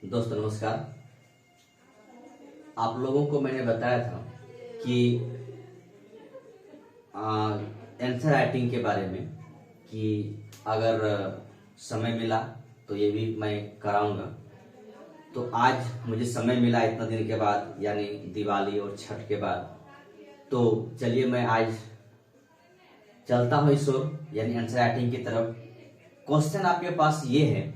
दोस्तों नमस्कार। आप लोगों को मैंने बताया था कि आंसर राइटिंग के बारे में कि अगर समय मिला तो ये भी मैं कराऊंगा। तो आज मुझे समय मिला इतना दिन के बाद, यानी दिवाली और छठ के बाद। तो चलिए मैं आज चलता हूँ इस ओर, यानी आंसर राइटिंग की तरफ। क्वेश्चन आपके पास ये है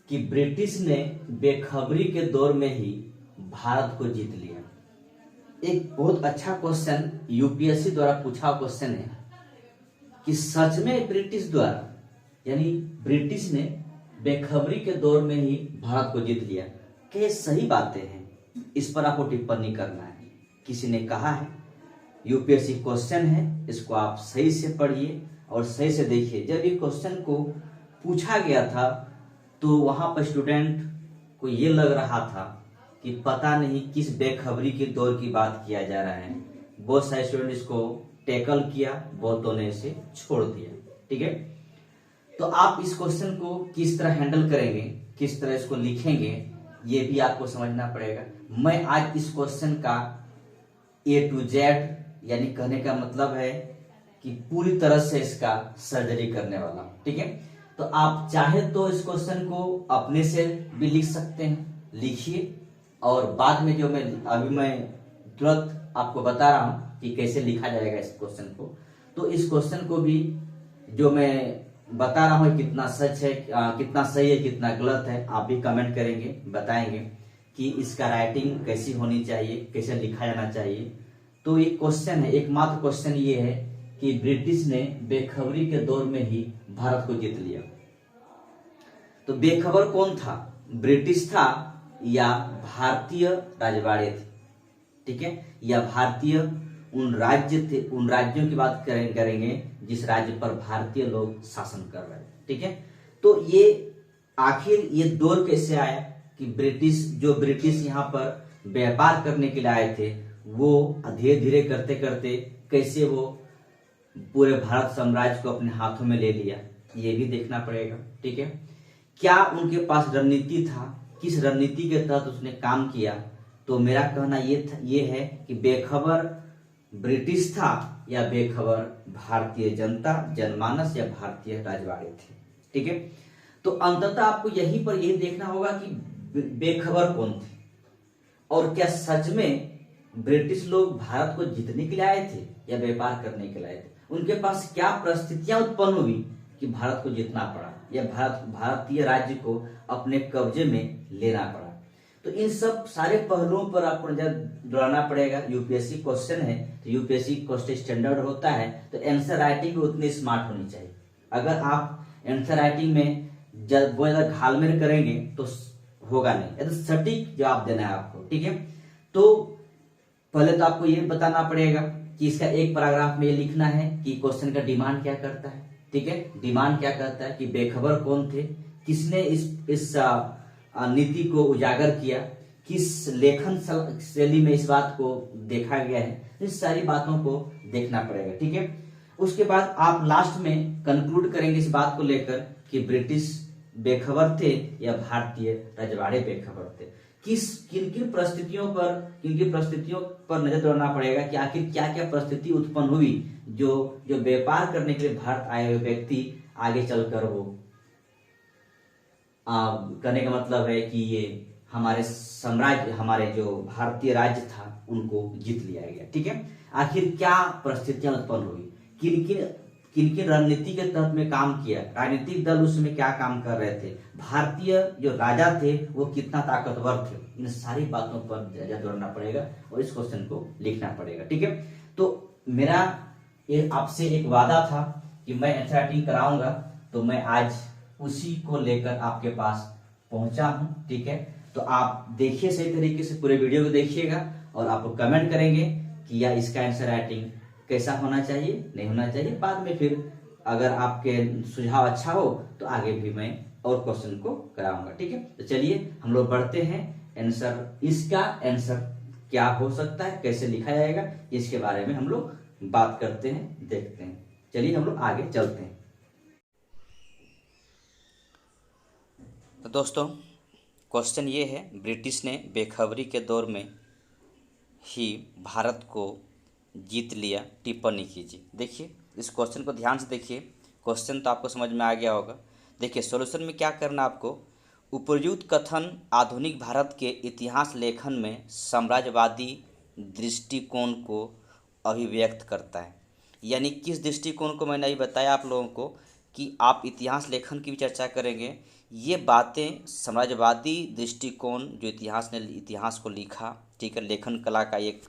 कि ब्रिटिश ने बेखबरी के दौर में ही भारत को जीत लिया। एक बहुत अच्छा क्वेश्चन यूपीएससी द्वारा पूछा क्वेश्चन है कि सच में ब्रिटिश द्वारा, यानी ब्रिटिश ने बेखबरी के दौर में ही भारत को जीत लिया। क्या ये सही बातें हैं? इस पर आपको टिप्पणी करना है। किसी ने कहा है, यूपीएससी क्वेश्चन है, इसको आप सही से पढ़िए और सही से देखिए। जब ये क्वेश्चन को पूछा गया था तो वहां पर स्टूडेंट को ये लग रहा था कि पता नहीं किस बेखबरी के दौर की बात किया जा रहा है। बहुत सारे स्टूडेंट इसको टैकल किया, बहुतों ने इसे छोड़ दिया। ठीक है, तो आप इस क्वेश्चन को किस तरह हैंडल करेंगे, किस तरह इसको लिखेंगे, ये भी आपको समझना पड़ेगा। मैं आज इस क्वेश्चन का A to Z, यानी कहने का मतलब है कि पूरी तरह से इसका सर्जरी करने वाला हूं। ठीक है, तो आप चाहे तो इस क्वेश्चन को अपने से भी लिख सकते हैं, लिखिए। और बाद में जो मैं तुरंत आपको बता रहा हूं कि कैसे लिखा जाएगा इस क्वेश्चन को। तो इस क्वेश्चन को भी जो मैं बता रहा हूं कितना सच है, कितना सही है, कितना गलत है, आप भी कमेंट करेंगे, बताएंगे कि इसका राइटिंग कैसी होनी चाहिए, कैसे लिखा जाना चाहिए। तो एक क्वेश्चन है, एकमात्र क्वेश्चन ये है कि ब्रिटिश ने बेखबरी के दौर में ही भारत को जीत लिया। तो बेखबर कौन था? ब्रिटिश था या भारतीय राजवाड़े थे? ठीक है, या भारतीय उन राज्य थे, उन राज्यों की बात करेंगे जिस राज्य पर भारतीय लोग शासन कर रहे हैं। ठीक है, तो ये आखिर ये दौर कैसे आया कि ब्रिटिश यहाँ पर व्यापार करने के लिए आए थे, वो धीरे धीरे करते करते कैसे वो पूरे भारत साम्राज्य को अपने हाथों में ले लिया, ये भी देखना पड़ेगा। ठीक है, क्या उनके पास रणनीति था, किस रणनीति के तहत उसने काम किया? तो मेरा कहना ये है कि बेखबर ब्रिटिश था या बेखबर भारतीय जनता, जनमानस या भारतीय राजवाड़े थे। ठीक है, तो अंततः आपको यहीं पर यही देखना होगा कि बेखबर कौन थे और क्या सच में ब्रिटिश लोग भारत को जीतने के लिए आए थे या व्यापार करने के लिए आए थे। उनके पास क्या परिस्थितियां उत्पन्न हुई कि भारत को जीतना पड़ा या भारतीय राज्य को अपने कब्जे में लेना पड़ा। तो इन सब सारे पहलुओं पर आपको नजर दौड़ाना पड़ेगा। यूपीएससी क्वेश्चन है तो यूपीएससी क्वेश्चन स्टैंडर्ड होता है, तो आंसर राइटिंग भी उतनी स्मार्ट होनी चाहिए। अगर आप आंसर राइटिंग में बहुत ज्यादा घालमेल करेंगे तो होगा नहीं, एकदम सटीक जवाब देना है आपको। ठीक है, तो पहले तो आपको ये बताना पड़ेगा कि इसका एक पैराग्राफ में ये लिखना है कि क्वेश्चन का डिमांड क्या करता है। ठीक है, डिमांड क्या करता है कि बेखबर कौन थे, किसने इस नीति को उजागर किया, किस लेखन शैली में इस बात को देखा गया है, इस सारी बातों को देखना पड़ेगा। ठीक है, उसके बाद आप लास्ट में कंक्लूड करेंगे इस बात को लेकर कि ब्रिटिश बेखबर थे या भारतीय रजवाड़े बेखबर थे। किन किन परिस्थितियों पर नजर दौड़ाना पड़ेगा कि आखिर क्या क्या परिस्थिति उत्पन्न हुई जो व्यापार करने के लिए भारत आए हुए व्यक्ति आगे चलकर वो कहने का मतलब है कि ये हमारे साम्राज्य, हमारे जो भारतीय राज्य था उनको जीत लिया गया। ठीक है, आखिर क्या परिस्थितियां उत्पन्न हुई, किन किन रणनीति के तहत में काम किया, राजनीतिक दल उसमें क्या काम कर रहे थे, भारतीय जो राजा थे वो कितना ताकतवर थे, इन सारी बातों पर नजर दौड़ना पड़ेगा और इस क्वेश्चन को लिखना पड़ेगा। ठीक है, तो मेरा ये आपसे एक वादा था कि मैं आंसर राइटिंग कराऊंगा, तो मैं आज उसी को लेकर आपके पास पहुंचा हूं। ठीक है, तो आप देखिए, सही तरीके से पूरे वीडियो को देखिएगा और आपको कमेंट करेंगे कि या इसका आंसर राइटिंग कैसा होना चाहिए, नहीं होना चाहिए। बाद में फिर अगर आपके सुझाव अच्छा हो तो आगे भी मैं और क्वेश्चन को कराऊंगा। ठीक है, तो चलिए हम लोग बढ़ते हैं आंसर, इसका आंसर क्या हो सकता है, कैसे लिखा जाएगा, इसके बारे में हम लोग बात करते हैं, देखते हैं। चलिए हम लोग आगे चलते हैं। तो दोस्तों क्वेश्चन ये है, ब्रिटिश ने बेखबरी के दौर में ही भारत को जीत लिया, टिप्पणी कीजिए। देखिए इस क्वेश्चन को ध्यान से देखिए, क्वेश्चन तो आपको समझ में आ गया होगा। देखिए सॉल्यूशन में क्या करना आपको, उपर्युक्त कथन आधुनिक भारत के इतिहास लेखन में साम्राज्यवादी दृष्टिकोण को अभिव्यक्त करता है। यानी किस दृष्टिकोण को मैंने अभी बताया आप लोगों को कि आप इतिहास लेखन की भी चर्चा करेंगे। ये बातें साम्राज्यवादी दृष्टिकोण जो इतिहास को लिखा, ठीक है, लेखन कला का एक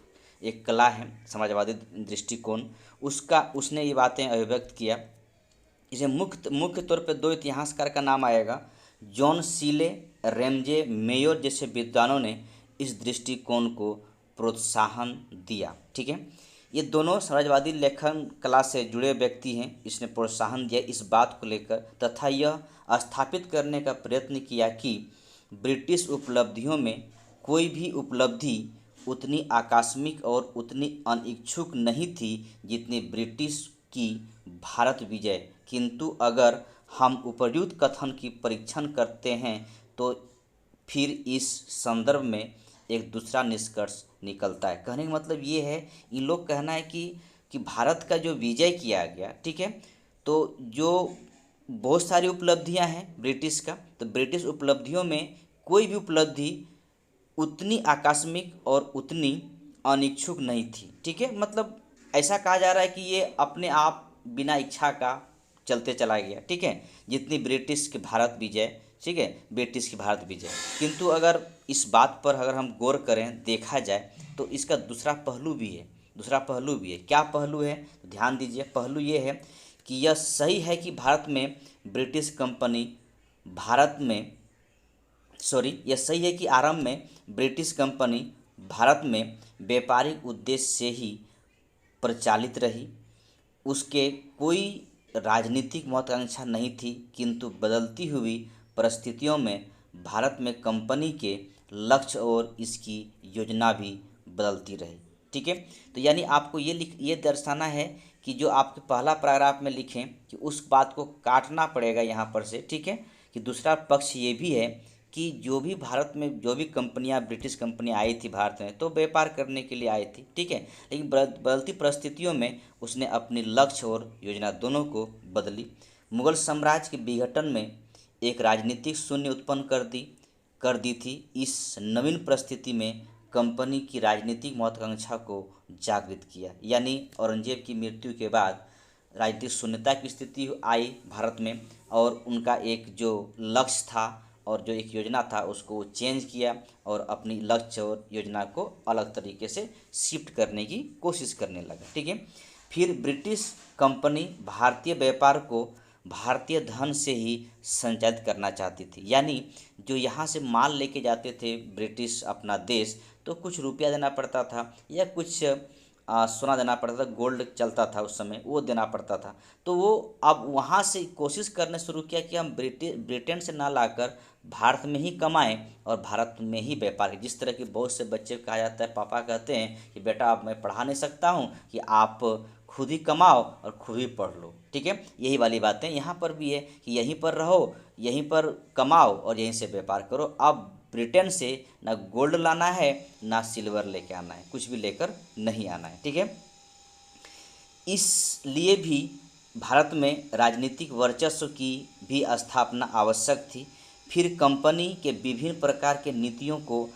कला है समाजवादी दृष्टिकोण, उसका उसने ये बातें अभिव्यक्त किया। इसे मुख्य तौर पे दो इतिहासकार का नाम आएगा, जॉन सीले, रेमजे मेयर जैसे विद्वानों ने इस दृष्टिकोण को प्रोत्साहन दिया। ठीक है, ये दोनों समाजवादी लेखन कला से जुड़े व्यक्ति हैं। इसने प्रोत्साहन दिया इस बात को लेकर तथा यह स्थापित करने का प्रयत्न किया कि ब्रिटिश उपलब्धियों में कोई भी उपलब्धि उतनी आकस्मिक और उतनी अनिच्छुक नहीं थी जितनी ब्रिटिश की भारत विजय। किंतु अगर हम उपर्युक्त कथन की परीक्षण करते हैं तो फिर इस संदर्भ में एक दूसरा निष्कर्ष निकलता है। कहने का मतलब ये है, इन लोग कहना है कि भारत का जो विजय किया गया, ठीक है, तो जो बहुत सारी उपलब्धियां हैं ब्रिटिश का, तो ब्रिटिश उपलब्धियों में कोई भी उपलब्धि उतनी आकस्मिक और उतनी अनिच्छुक नहीं थी। ठीक है, मतलब ऐसा कहा जा रहा है कि ये अपने आप बिना इच्छा का चलते चला गया। ठीक है, जितनी ब्रिटिश के भारत विजय, ठीक है, ब्रिटिश की भारत विजय। किंतु अगर इस बात पर अगर हम गौर करें, देखा जाए तो इसका दूसरा पहलू भी है। क्या पहलू है, तो ध्यान दीजिए। पहलू ये है कि यह सही है कि यह सही है कि आरंभ में ब्रिटिश कंपनी भारत में व्यापारिक उद्देश्य से ही प्रचालित रही, उसके कोई राजनीतिक महत्वाकांक्षा नहीं थी। किंतु बदलती हुई परिस्थितियों में भारत में कंपनी के लक्ष्य और इसकी योजना भी बदलती रही। ठीक है, तो यानी आपको ये दर्शाना है कि जो आपके पहला पैराग्राफ में लिखें कि उस बात को काटना पड़ेगा यहाँ पर से। ठीक है, कि दूसरा पक्ष ये भी है कि जो भी भारत में जो भी कंपनियां, ब्रिटिश कंपनियां आई थी भारत में, तो व्यापार करने के लिए आई थी। ठीक है, लेकिन बदलती परिस्थितियों में उसने अपनी लक्ष्य और योजना दोनों को बदली। मुगल साम्राज्य के विघटन में एक राजनीतिक शून्य उत्पन्न कर दी थी। इस नवीन परिस्थिति में कंपनी की राजनीतिक महत्वाकांक्षा को जागृत किया। यानी औरंगजेब की मृत्यु के बाद राजनीतिक शून्यता की स्थिति आई भारत में, और उनका एक जो लक्ष्य था और जो एक योजना था उसको चेंज किया और अपनी लक्ष्य और योजना को अलग तरीके से शिफ्ट करने की कोशिश करने लगा। ठीक है, फिर ब्रिटिश कंपनी भारतीय व्यापार को भारतीय धन से ही संचालित करना चाहती थी। यानी जो यहाँ से माल लेके जाते थे ब्रिटिश अपना देश, तो कुछ रुपया देना पड़ता था या कुछ सोना देना पड़ता था, गोल्ड चलता था उस समय, वो देना पड़ता था। तो वो अब वहाँ से कोशिश करने शुरू किया कि हम ब्रिटेन से ना लाकर भारत में ही कमाएं और भारत में ही व्यापार करें। जिस तरह के बहुत से बच्चे कहा जाता है, पापा कहते हैं कि बेटा अब मैं पढ़ा नहीं सकता हूँ, कि आप खुद ही कमाओ और खुद ही पढ़ लो। ठीक है, यही वाली बातें यहाँ पर भी है कि यहीं पर रहो, यहीं पर कमाओ और यहीं से व्यापार करो। अब ब्रिटेन से ना गोल्ड लाना है ना सिल्वर लेके आना है, कुछ भी लेकर नहीं आना है। ठीक है, इसलिए भी भारत में राजनीतिक वर्चस्व की भी स्थापना आवश्यक थी। फिर कंपनी के विभिन्न प्रकार के नीतियों को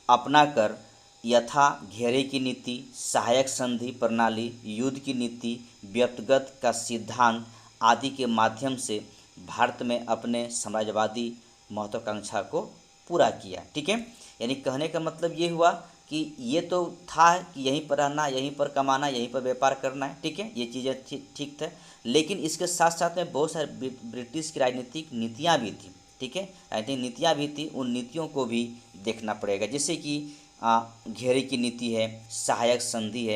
अपनाकर यथा घेरे की नीति, सहायक संधि प्रणाली, युद्ध की नीति, व्यक्तिगत का सिद्धांत आदि के माध्यम से भारत में अपने साम्राज्यवादी महत्वाकांक्षा को पूरा किया। ठीक है, यानी कहने का मतलब ये हुआ कि ये तो था कि यहीं पर रहना, यहीं पर कमाना, यहीं पर व्यापार करना है। ठीक है, ये चीज़ें ठीक था, लेकिन इसके साथ साथ में बहुत सारे ब्रिटिश की राजनीतिक नीतियाँ भी थी। ठीक है, राजनीतिक नीतियाँ भी थी, उन नीतियों को भी देखना पड़ेगा। जैसे कि घेरे की नीति है, सहायक संधि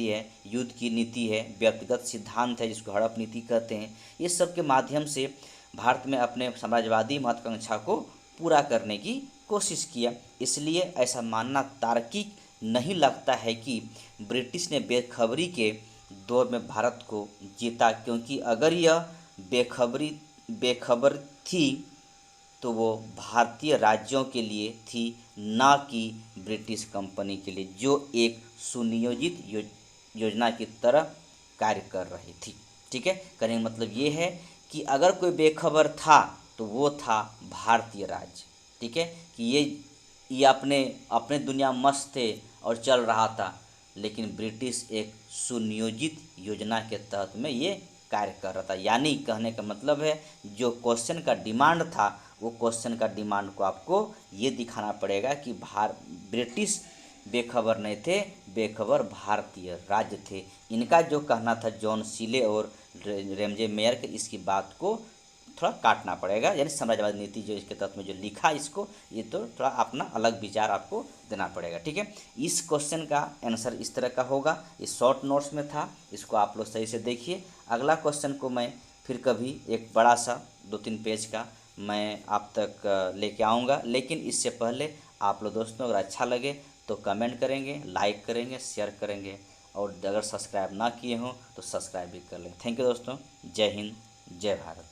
है, युद्ध की नीति है, व्यक्तिगत सिद्धांत है जिसको हड़प नीति कहते हैं। ये सब के माध्यम से भारत में अपने साम्राज्यवादी महत्वाकांक्षा को पूरा करने की कोशिश किया। इसलिए ऐसा मानना तार्किक नहीं लगता है कि ब्रिटिश ने बेखबरी के दौर में भारत को जीता, क्योंकि अगर यह बेखबर थी तो वो भारतीय राज्यों के लिए थी, ना कि ब्रिटिश कंपनी के लिए, जो एक सुनियोजित योजना की तरह कार्य कर रही थी। ठीक है, कहने का मतलब ये है कि अगर कोई बेखबर था तो वो था भारतीय राज्य। ठीक है, कि ये अपने अपने दुनिया मस्त थे और चल रहा था, लेकिन ब्रिटिश एक सुनियोजित योजना के तहत में ये कार्य कर रहा था। यानी कहने का मतलब है जो क्वेश्चन का डिमांड था, वो क्वेश्चन का डिमांड को आपको ये दिखाना पड़ेगा कि ब्रिटिश बेखबर नहीं थे, बेखबर भारतीय राज्य थे। इनका जो कहना था जॉन सीले और रेमजे मेयर के, इसकी बात को थोड़ा काटना पड़ेगा, यानी साम्राज्यवादी नीति जो इसके तहत में जो लिखा इसको, ये तो थोड़ा अपना अलग विचार आपको देना पड़ेगा। ठीक है, इस क्वेश्चन का आंसर इस तरह का होगा, ये शॉर्ट नोट्स में था, इसको आप लोग सही से देखिए। अगला क्वेश्चन को मैं फिर कभी एक बड़ा सा 2-3 पेज का मैं आप तक लेके आऊँगा, लेकिन इससे पहले आप लोग दोस्तों अगर अच्छा लगे तो कमेंट करेंगे, लाइक करेंगे, शेयर करेंगे, और अगर सब्सक्राइब ना किए हों तो सब्सक्राइब भी कर लें। थैंक यू दोस्तों, जय हिंद, जय भारत।